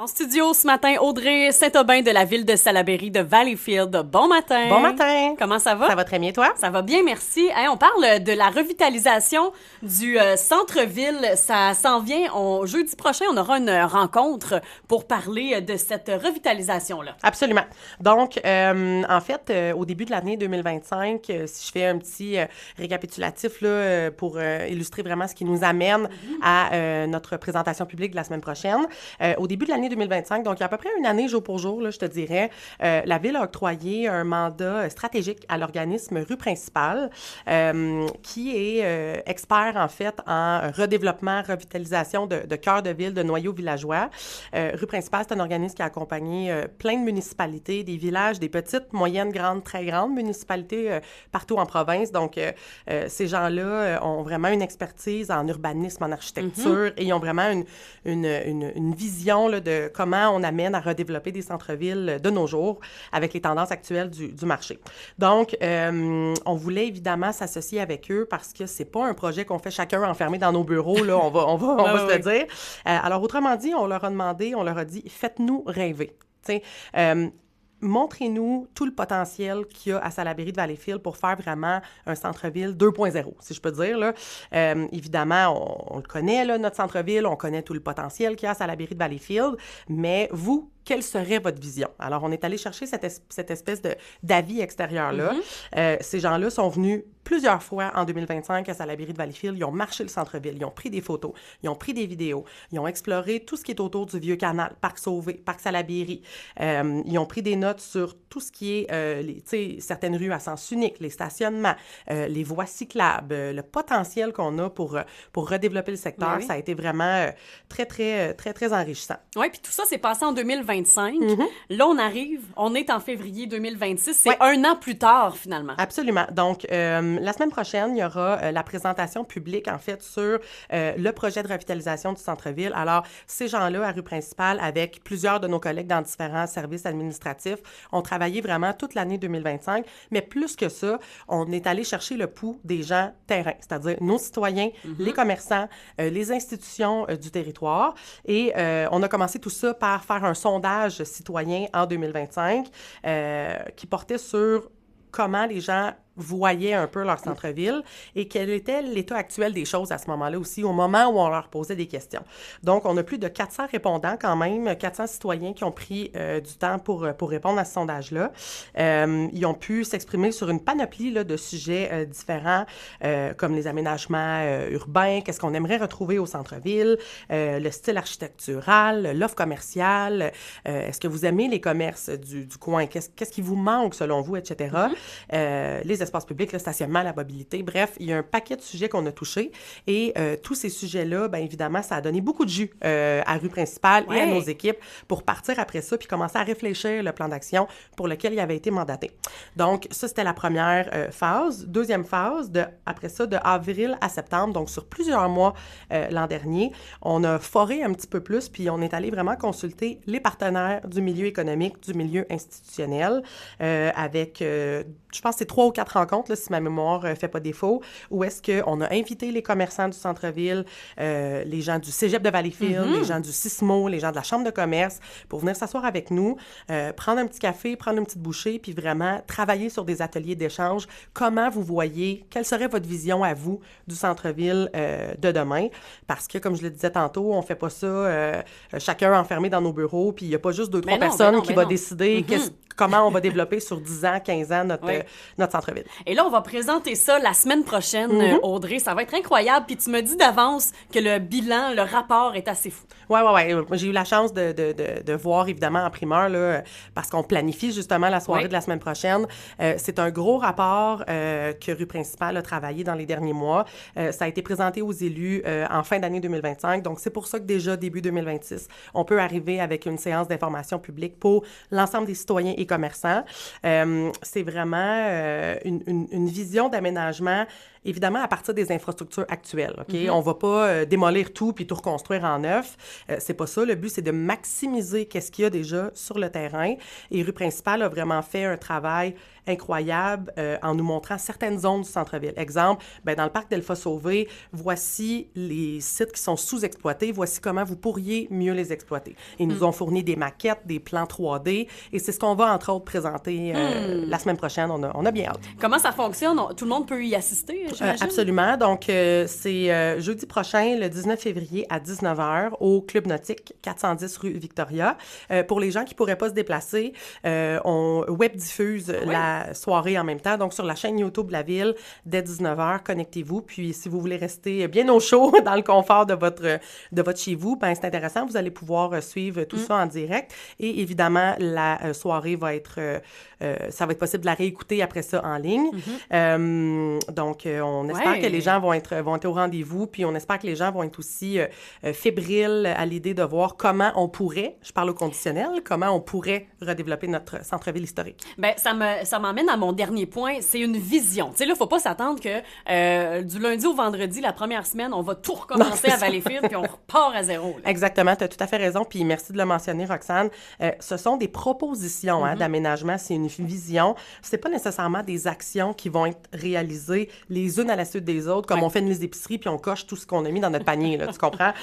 En studio ce matin, Audrey Saint-Aubin de la ville de Salaberry de Valleyfield. Bon matin. Bon matin. Comment ça va? Ça va très bien, toi? Ça va bien, merci. Hey, on parle de la revitalisation du centre-ville. Ça s'en vient. Jeudi prochain, on aura une rencontre pour parler de cette revitalisation-là. Absolument. Donc, en fait, au début de l'année 2025, si je fais un petit récapitulatif là, pour illustrer vraiment ce qui nous amène à notre présentation publique de la semaine prochaine, au début de l'année 2025, donc il y a à peu près une année jour pour jour, là, je te dirais, la Ville a octroyé un mandat stratégique à l'organisme Rue Principale, qui est expert, en fait, en redéveloppement, revitalisation de cœurs de ville, de noyaux villageois. Rue Principale, c'est un organisme qui a accompagné plein de municipalités, des villages, des petites, moyennes, grandes, très grandes municipalités partout en province. Donc, ces gens-là ont vraiment une expertise en urbanisme, en architecture, et ils ont vraiment une vision là, de comment on amène à redévelopper des centres-villes de nos jours avec les tendances actuelles du marché. Donc, on voulait évidemment s'associer avec eux parce que c'est pas un projet qu'on fait chacun enfermé dans nos bureaux, là, on va se le dire. Alors, autrement dit, on leur a dit, faites-nous rêver. Montrez-nous tout le potentiel qu'il y a à Salaberry de Valleyfield pour faire vraiment un centre-ville 2.0, si je peux dire. Là. Évidemment, on le connaît, là, notre centre-ville, on connaît tout le potentiel qu'il y a à Salaberry de Valleyfield, mais vous, quelle serait votre vision? Alors, on est allé chercher cette espèce d'avis extérieur-là. Ces gens-là sont venus plusieurs fois en 2025 à Salaberry de Valleyfield. Ils ont marché le centre-ville, ils ont pris des photos, ils ont pris des vidéos, ils ont exploré tout ce qui est autour du Vieux-Canal, Parc Sauvé, Parc Salaberry. Ils ont pris des notes sur tout ce qui est, certaines rues à sens unique, les stationnements, les voies cyclables, le potentiel qu'on a pour redévelopper le secteur. Oui. Ça a été vraiment très, très, très, très enrichissant. Oui, puis tout ça s'est passé en 2025. Là, on est en février 2026. C'est un an plus tard, finalement. Absolument. Donc, la semaine prochaine, il y aura la présentation publique, en fait, sur le projet de revitalisation du centre-ville. Alors, ces gens-là, à Rue Principale, avec plusieurs de nos collègues dans différents services administratifs, ont travaillé vraiment toute l'année 2025. Mais plus que ça, on est allé chercher le pouls des gens terrain, c'est-à-dire nos citoyens, les commerçants, les institutions du territoire. Et on a commencé tout ça par faire un sondage citoyen en 2025 qui portait sur comment les gens voyaient un peu leur centre-ville et quel était l'état actuel des choses à ce moment-là aussi, au moment où on leur posait des questions. Donc, on a plus de 400 répondants quand même, 400 citoyens qui ont pris du temps pour répondre à ce sondage-là. Ils ont pu s'exprimer sur une panoplie là, de sujets différents, comme les aménagements urbains, qu'est-ce qu'on aimerait retrouver au centre-ville, le style architectural, l'offre commerciale, est-ce que vous aimez les commerces du coin, qu'est-ce qui vous manque selon vous, etc. Les espaces publics, le stationnement, la mobilité. Bref, il y a un paquet de sujets qu'on a touchés. Et tous ces sujets-là, bien évidemment, ça a donné beaucoup de jus à Rue Principale et à nos équipes pour partir après ça puis commencer à réfléchir le plan d'action pour lequel il avait été mandaté. Donc, ça, c'était la première phase. Deuxième phase, après ça, de avril à septembre, donc sur plusieurs mois l'an dernier, on a foré un petit peu plus puis on est allé vraiment consulter les partenaires du milieu économique, du milieu institutionnel avec, je pense que c'est 3 ou 4 rencontres, là, si ma mémoire ne fait pas défaut, où est-ce qu'on a invité les commerçants du centre-ville, les gens du Cégep de Valleyfield, les gens du Sismo, les gens de la Chambre de commerce, pour venir s'asseoir avec nous, prendre un petit café, prendre une petite bouchée, puis vraiment travailler sur des ateliers d'échange. Comment vous voyez, quelle serait votre vision à vous du centre-ville de demain? Parce que, comme je le disais tantôt, on ne fait pas ça chacun enfermé dans nos bureaux, puis il n'y a pas juste 2-3 personnes qui vont décider comment on va développer sur 10 ans, 15 ans notre centre-ville. Et là, on va présenter ça la semaine prochaine, Audrey. Ça va être incroyable. Puis tu me dis d'avance que le bilan, le rapport est assez fou. Oui. J'ai eu la chance de voir, évidemment, en primeur, là, parce qu'on planifie justement la soirée de la semaine prochaine. C'est un gros rapport que Rue Principale a travaillé dans les derniers mois. Ça a été présenté aux élus en fin d'année 2025. Donc, c'est pour ça que déjà, début 2026, on peut arriver avec une séance d'information publique pour l'ensemble des citoyens et commerçants. C'est vraiment une vision d'aménagement évidemment à partir des infrastructures actuelles. OK? On va pas démolir tout puis tout reconstruire en neuf. C'est pas ça. Le but, c'est de maximiser qu'est-ce qu'il y a déjà sur le terrain. Et Rue principale a vraiment fait un travail incroyable en nous montrant certaines zones du centre-ville. Exemple, dans le parc Delphes-Sauvé, voici les sites qui sont sous-exploités, voici comment vous pourriez mieux les exploiter. Ils nous ont fourni des maquettes, des plans 3D, et c'est ce qu'on va, entre autres, présenter la semaine prochaine. On a bien hâte. Comment ça fonctionne? Tout le monde peut y assister, j'imagine? Absolument. Donc, c'est jeudi prochain, le 19 février, à 19h, au Club Nautique, 410 rue Victoria. Pour les gens qui ne pourraient pas se déplacer, on web-diffuse la soirée en même temps. Donc, sur la chaîne YouTube de la Ville, dès 19h, connectez-vous. Puis, si vous voulez rester bien au chaud dans le confort de votre chez vous, c'est intéressant. Vous allez pouvoir suivre tout ça en direct. Et évidemment, la soirée va être... ça va être possible de la réécouter après ça en ligne. Donc, on espère que les gens vont être au rendez-vous. Puis, on espère que les gens vont être aussi fébriles à l'idée de voir comment on pourrait, je parle au conditionnel, comment on pourrait redévelopper notre centre-ville historique. Bien, ça m'emmène à mon dernier point, c'est une vision. Tu sais, là, il ne faut pas s'attendre que du lundi au vendredi, la première semaine, on va tout recommencer à Valleyfield, puis on repart à zéro. Là. Exactement, tu as tout à fait raison, puis merci de le mentionner, Roxane. Ce sont des propositions d'aménagement, c'est une vision. C'est pas nécessairement des actions qui vont être réalisées les unes à la suite des autres, comme on fait une liste d'épicerie, puis on coche tout ce qu'on a mis dans notre panier, là, tu comprends?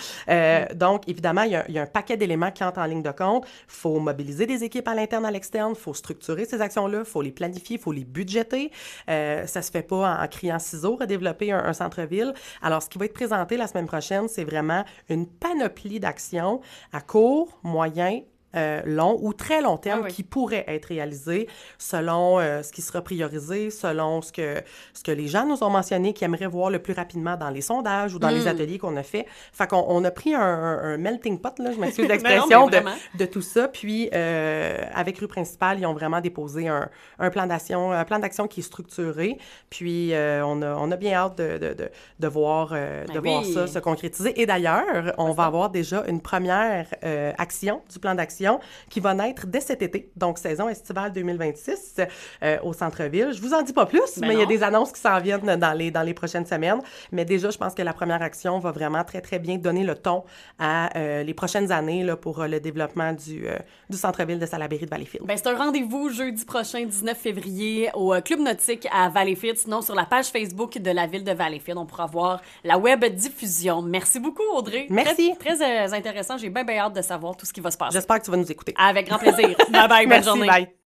Donc, évidemment, il y a un paquet d'éléments qui entrent en ligne de compte. Il faut mobiliser des équipes à l'interne, à l'externe, il faut structurer ces actions-là, il faut les planifier, il faut les budgéter. Ça se fait pas en criant ciseaux à développer un centre-ville. Alors, ce qui va être présenté la semaine prochaine, c'est vraiment une panoplie d'actions à court, moyen, long ou très long terme qui pourraient être réalisés selon ce qui sera priorisé, selon ce que les gens nous ont mentionné qu'ils aimeraient voir le plus rapidement dans les sondages ou dans les ateliers qu'on a fait. Fait qu'on a pris un melting pot, là, je m'excuse l'expression, de tout ça. Puis, avec Rue principale, ils ont vraiment déposé un plan d'action qui est structuré. Puis, on a bien hâte de voir ça se concrétiser. Et d'ailleurs, on va avoir déjà une première action du plan d'action qui va naître dès cet été, donc saison estivale 2026 au centre-ville. Je vous en dis pas plus, mais il y a des annonces qui s'en viennent dans les prochaines semaines. Mais déjà, je pense que la première action va vraiment très, très bien donner le ton à les prochaines années là, pour le développement du centre-ville de Salaberry de Valleyfield. Bien, c'est un rendez-vous jeudi prochain, 19 février, au Club Nautique à Valleyfield. Sinon, sur la page Facebook de la Ville de Valleyfield, on pourra voir la web diffusion. Merci beaucoup, Audrey. Merci. Très, très intéressant. J'ai bien hâte de savoir tout ce qui va se passer. J'espère que tu vas nous écouter. Avec grand plaisir. Bye-bye, bonne journée. Bye.